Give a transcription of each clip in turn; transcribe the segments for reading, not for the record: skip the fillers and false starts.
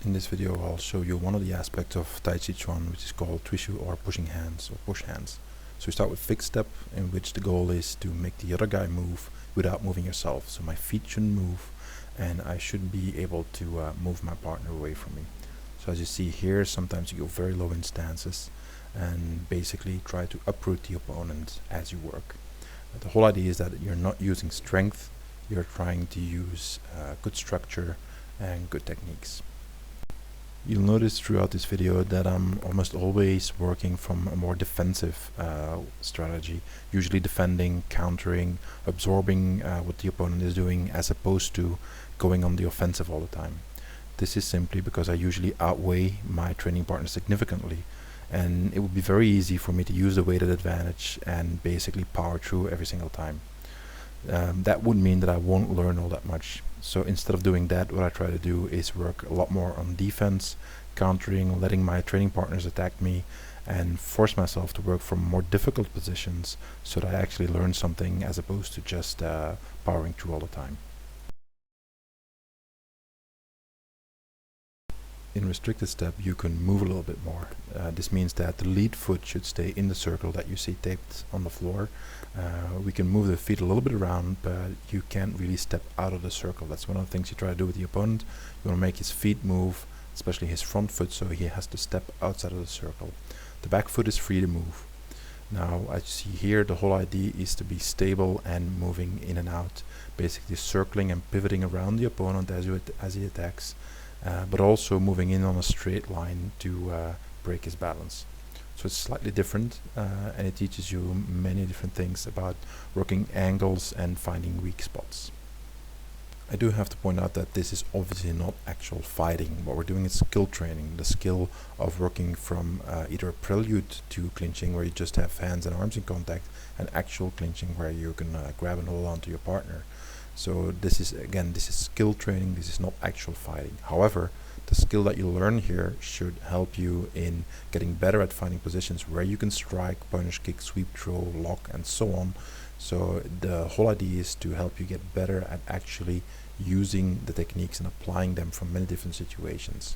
In this video I'll show you one of the aspects of Tai Chi Chuan, which is called Tui Shou, or pushing hands or push hands. So we start with fixed step, in which the goal is to make the other guy move without moving yourself. So my feet shouldn't move and I should be able to move my partner away from me. So as you see here, sometimes you go very low in stances and basically try to uproot the opponent as you work. The whole idea is that you're not using strength, you're trying to use good structure and good techniques. You'll notice throughout this video that I'm almost always working from a more defensive strategy, usually defending, countering, absorbing what the opponent is doing, as opposed to going on the offensive all the time. This is simply because I usually outweigh my training partner significantly, and it would be very easy for me to use the weighted advantage and basically power through every single time. That would mean that I won't learn all that much. So instead of doing that, what I try to do is work a lot more on defense, countering, letting my training partners attack me, and force myself to work from more difficult positions so that I actually learn something as opposed to just powering through all the time. In restricted step, you can move a little bit more. This means that the lead foot should stay in the circle that you see taped on the floor. We can move the feet a little bit around, but you can't really step out of the circle. That's one of the things you try to do with the opponent. You want to make his feet move, especially his front foot, so he has to step outside of the circle. The back foot is free to move. Now, as you see here, the whole idea is to be stable and moving in and out, basically circling and pivoting around the opponent as he attacks. But also moving in on a straight line to break his balance. So it's slightly different, and it teaches you many different things about working angles and finding weak spots. I do have to point out that this is obviously not actual fighting. What we're doing is skill training, the skill of working from either a prelude to clinching, where you just have hands and arms in contact, and actual clinching where you can grab and hold on to your partner. So this is skill training, this is not actual fighting. However, the skill that you learn here should help you in getting better at finding positions where you can strike, punish, kick, sweep, throw, lock, and so on. So the whole idea is to help you get better at actually using the techniques and applying them from many different situations.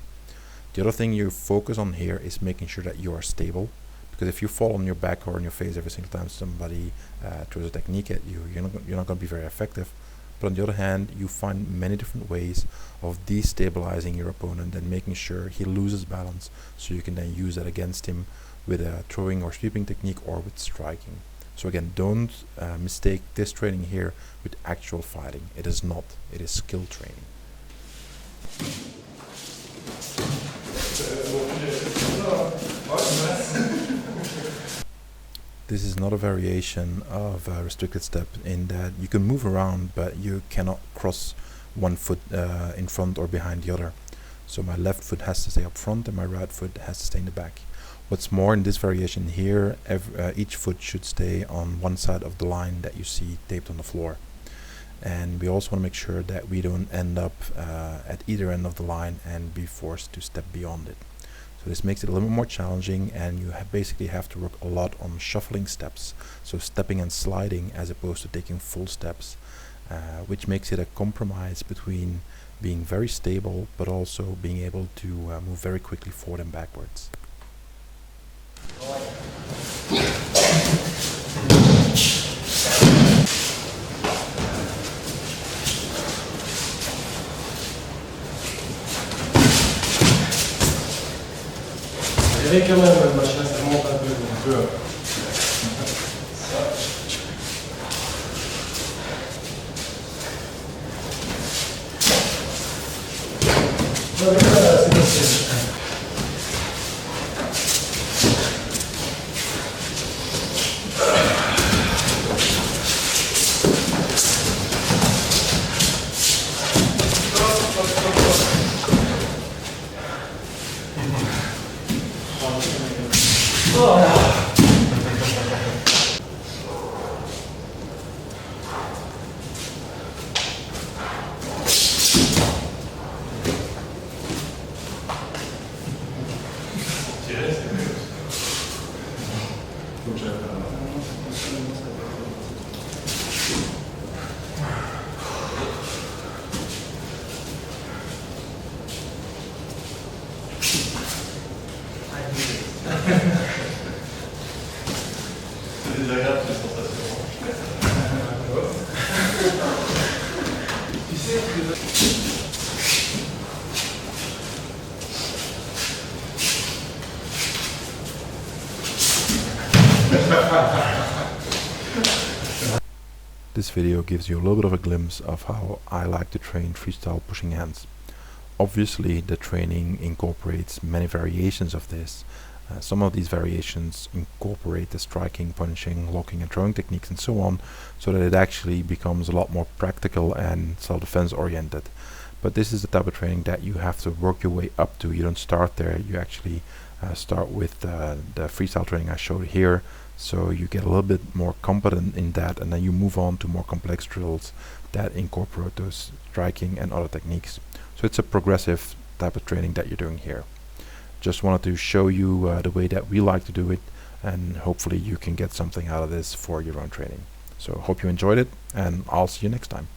The other thing you focus on here is making sure that you are stable, because if you fall on your back or on your face every single time somebody throws a technique at you, you're not going to be very effective. But on the other hand, you find many different ways of destabilizing your opponent and making sure he loses balance, so you can then use that against him with a throwing or sweeping technique or with striking. So again, don't mistake this training here with actual fighting. It is not. It is skill training. This is not a variation of a restricted step, in that you can move around, but you cannot cross one foot in front or behind the other. So my left foot has to stay up front and my right foot has to stay in the back. What's more, in this variation here, each foot should stay on one side of the line that you see taped on the floor. And we also want to make sure that we don't end up at either end of the line and be forced to step beyond it. So this makes it a little bit more challenging, and you basically have to work a lot on shuffling steps, so stepping and sliding as opposed to taking full steps, which makes it a compromise between being very stable but also being able to move very quickly forward and backwards. Direi che la lasciasse molto più duro. C'est désagréable ces sensations. Tu sais que... This video gives you a little bit of a glimpse of how I like to train freestyle pushing hands. Obviously, the training incorporates many variations of this. Some of these variations incorporate the striking, punching, locking and throwing techniques and so on, so that it actually becomes a lot more practical and self-defense oriented. But this is the type of training that you have to work your way up to. You don't start there, you actually start with the freestyle training I showed here, so you get a little bit more competent in that, and then you move on to more complex drills that incorporate those striking and other techniques. So it's a progressive type of training that you're doing here. Just wanted to show you the way that we like to do it, and hopefully you can get something out of this for your own training. So hope you enjoyed it, and I'll see you next time.